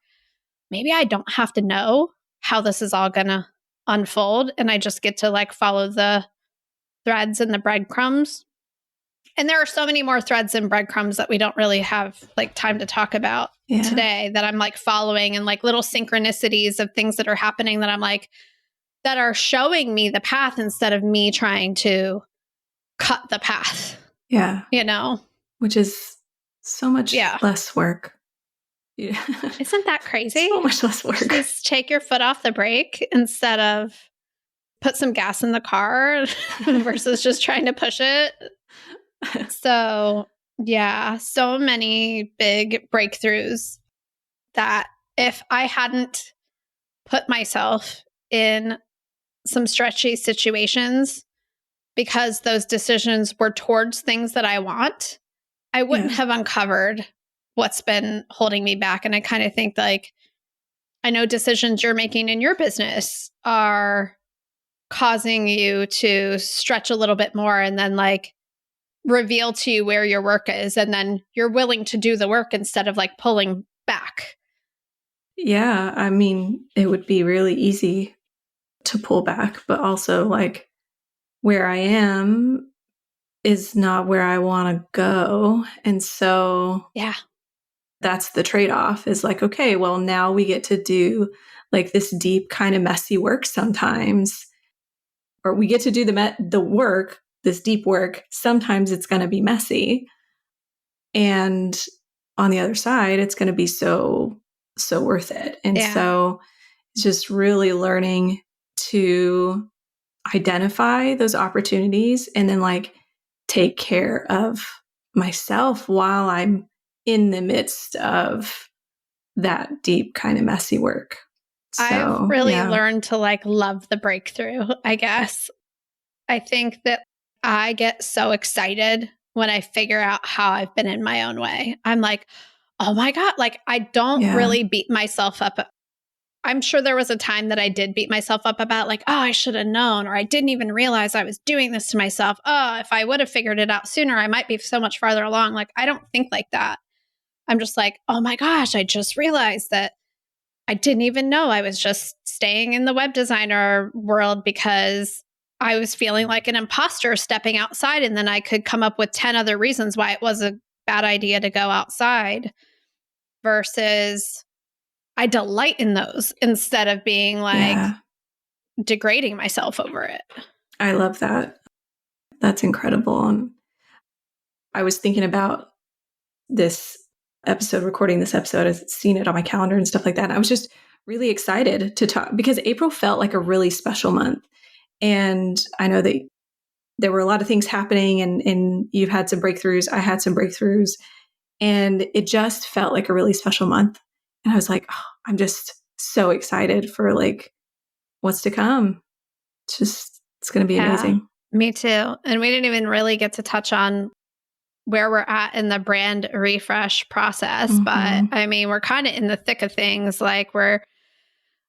maybe I don't have to know how this is all gonna unfold, and I just get to like follow the threads and the breadcrumbs. And there are so many more threads and breadcrumbs that we don't really have like time to talk about today that I'm like following, and like little synchronicities of things that are happening that I'm like, that are showing me the path instead of me trying to cut the path. Yeah. You know? Which is so much less work. Yeah. Isn't that crazy? So much less work. Just take your foot off the brake instead of put some gas in the car versus just trying to push it. So, yeah, so many big breakthroughs that if I hadn't put myself in some stretchy situations because those decisions were towards things that I want, I wouldn't have uncovered what's been holding me back. And I kind of think like, I know decisions you're making in your business are causing you to stretch a little bit more and then like reveal to you where your work is. And then you're willing to do the work instead of like pulling back. Yeah. I mean, it would be really easy to pull back, but also like where I am is not where I want to go. And so that's the trade-off is like, okay, well, now we get to do like this deep kind of messy work sometimes, or we get to do the work, this deep work. Sometimes it's going to be messy. And on the other side, it's going to be so worth it. And so it's just really learning to identify those opportunities and then like take care of myself while I'm in the midst of that deep kind of messy work. So, I've really learned to like love the breakthrough, I guess. I think that I get so excited when I figure out how I've been in my own way. I'm like, oh my God, like I don't really beat myself up. I'm sure there was a time that I did beat myself up about like, oh, I should have known, or I didn't even realize I was doing this to myself. Oh, if I would have figured it out sooner, I might be so much farther along. Like, I don't think like that. I'm just like, oh my gosh, I just realized that I didn't even know I was just staying in the web designer world because I was feeling like an imposter stepping outside, and then I could come up with 10 other reasons why it was a bad idea to go outside, versus I delight in those instead of being like degrading myself over it. I love that. That's incredible. And I was thinking about this episode, recording this episode, I've seen it on my calendar and stuff like that. And I was just really excited to talk because April felt like a really special month. And I know that there were a lot of things happening, and you've had some breakthroughs. I had some breakthroughs, and it just felt like a really special month. And I was like, oh, I'm just so excited for like what's to come. It's going to be amazing. Me too. And we didn't even really get to touch on where we're at in the brand refresh process. But I mean, we're kind of in the thick of things. Like, we're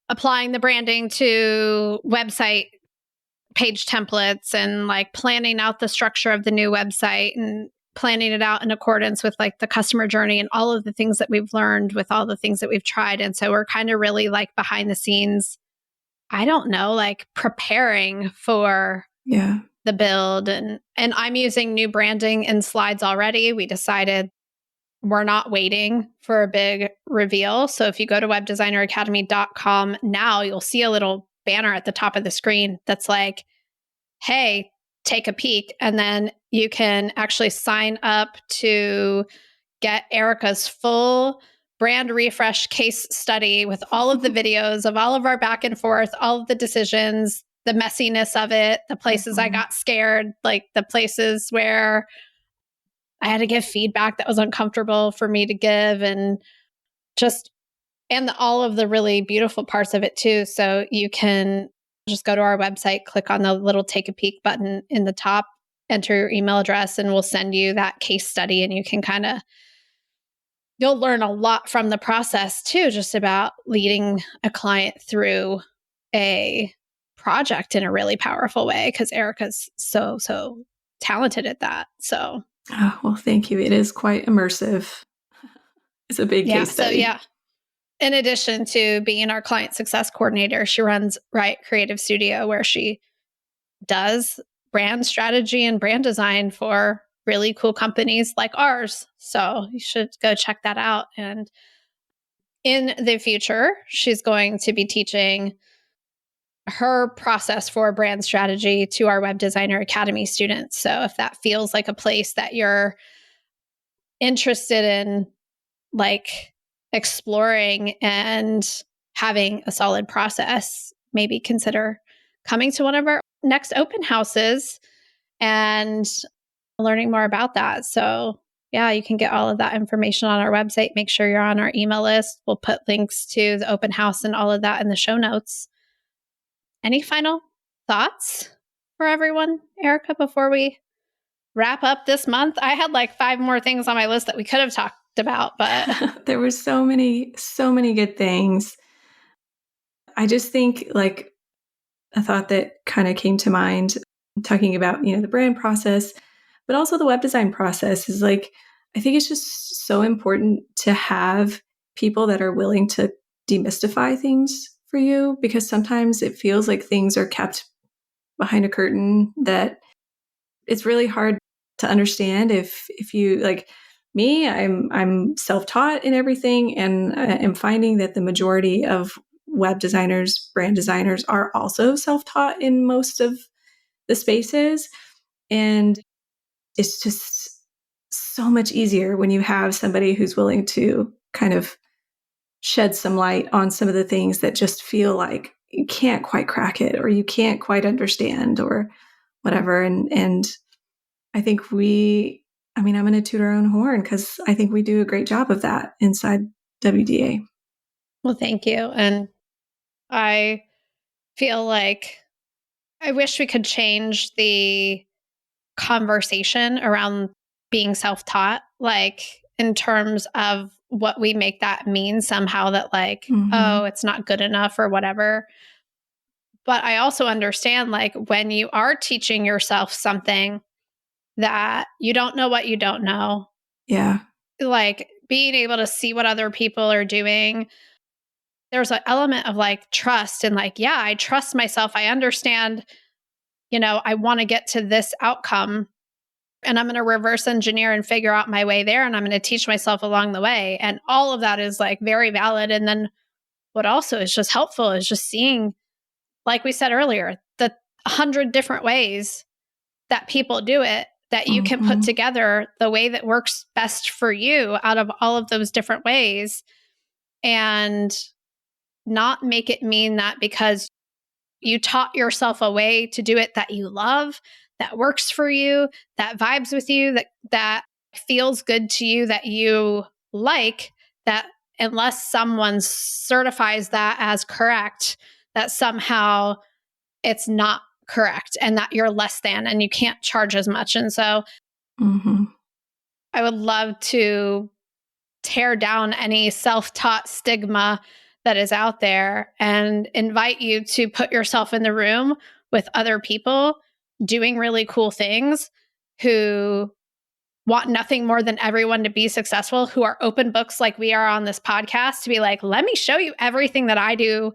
applying the branding to website page templates and like planning out the structure of the new website and planning it out in accordance with like the customer journey and all of the things that we've learned with all the things that we've tried. And so we're kind of really like behind the scenes, I don't know, like preparing for the build. And I'm using new branding in slides already. We decided we're not waiting for a big reveal. So if you go to webdesigneracademy.com now, you'll see a little banner at the top of the screen that's like, hey, take a peek. And then you can actually sign up to get Erica's full brand refresh case study with all of the videos of all of our back and forth, all of the decisions, the messiness of it, the places I got scared, like the places where I had to give feedback that was uncomfortable for me to give, and all of the really beautiful parts of it too. So you can just go to our website, click on the little take a peek button in the top, enter your email address, and we'll send you that case study. And you can you'll learn a lot from the process too, just about leading a client through a project in a really powerful way, because Erica's so talented at that. So, oh, well, thank you. It is quite immersive. It's a big case study. So in addition to being our client success coordinator, she runs Right Creative Studio, where she does brand strategy and brand design for really cool companies like ours. So you should go check that out. And in the future, she's going to be teaching her process for brand strategy to our Web Designer Academy students. So if that feels like a place that you're interested in, like exploring and having a solid process, maybe consider coming to one of our next open houses and learning more about that. So yeah, you can get all of that information on our website. Make sure you're on our email list. We'll put links to the open house and all of that in the show notes. Any final thoughts for everyone, Erica, before we wrap up this month? I had like 5 more things on my list that we could have talked about, but there were so many good things. I just think like a thought that kind of came to mind talking about, the brand process, but also the web design process is like, I think it's just so important to have people that are willing to demystify things for you, because sometimes it feels like things are kept behind a curtain that it's really hard to understand. If you like me, I'm self-taught in everything, and I'm finding that the majority of web designers, brand designers are also self-taught in most of the spaces. And it's just so much easier when you have somebody who's willing to kind of shed some light on some of the things that just feel like you can't quite crack it, or you can't quite understand, or whatever. And I think I'm going to toot our own horn, because I think we do a great job of that inside WDA. Well, thank you. And I feel like I wish we could change the conversation around being self-taught, like in terms of what we make that mean somehow, that like, oh, it's not good enough or whatever. But I also understand, like, when you are teaching yourself something that you don't know what you don't know. Yeah. Like being able to see what other people are doing. There's an element of like trust and like, yeah, I trust myself. I understand, I want to get to this outcome and I'm going to reverse engineer and figure out my way there. And I'm going to teach myself along the way. And all of that is like very valid. And then what also is just helpful is just seeing, like we said earlier, the 100 different ways that people do it, that you can put together the way that works best for you out of all of those different ways, and not make it mean that because you taught yourself a way to do it that you love, that works for you, that vibes with you, that feels good to you, that you like, that unless someone certifies that as correct, that somehow it's not correct and that you're less than and you can't charge as much. And so I would love to tear down any self-taught stigma that is out there and invite you to put yourself in the room with other people doing really cool things who want nothing more than everyone to be successful, who are open books like we are on this podcast, to be like, let me show you everything that I do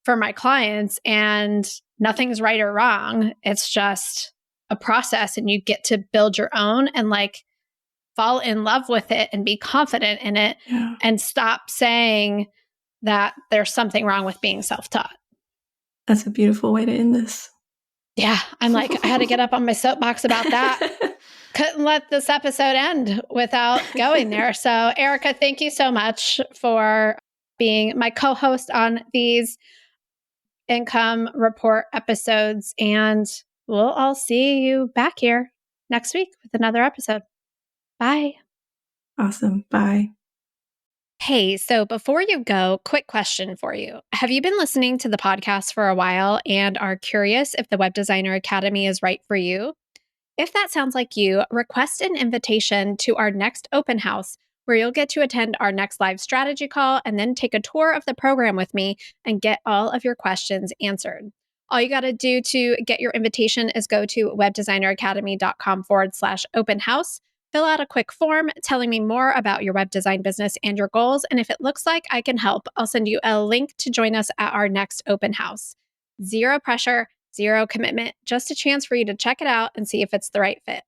for my clients, and nothing's right or wrong. It's just a process, and you get to build your own and like fall in love with it and be confident in it, and stop saying that there's something wrong with being self-taught. That's a beautiful way to end this. Yeah, I'm like, I had to get up on my soapbox about that. Couldn't let this episode end without going there. So, Erica, thank you so much for being my co-host on these income report episodes. And we'll all see you back here next week with another episode. Bye. Awesome. Bye. Hey, so before you go, quick question for you. Have you been listening to the podcast for a while and are curious if the Web Designer Academy is right for you? If that sounds like you, request an invitation to our next open house, where you'll get to attend our next live strategy call and then take a tour of the program with me and get all of your questions answered. All you got to do to get your invitation is go to webdesigneracademy.com/open house. Fill out a quick form telling me more about your web design business and your goals. And if it looks like I can help, I'll send you a link to join us at our next open house. Zero pressure, zero commitment, just a chance for you to check it out and see if it's the right fit.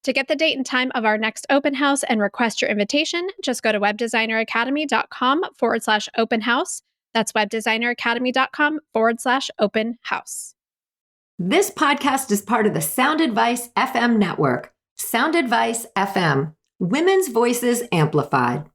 To get the date and time of our next open house and request your invitation, just go to webdesigneracademy.com/open house. That's webdesigneracademy.com/open house. This podcast is part of the Sound Advice FM network. Sound Advice FM, women's voices amplified.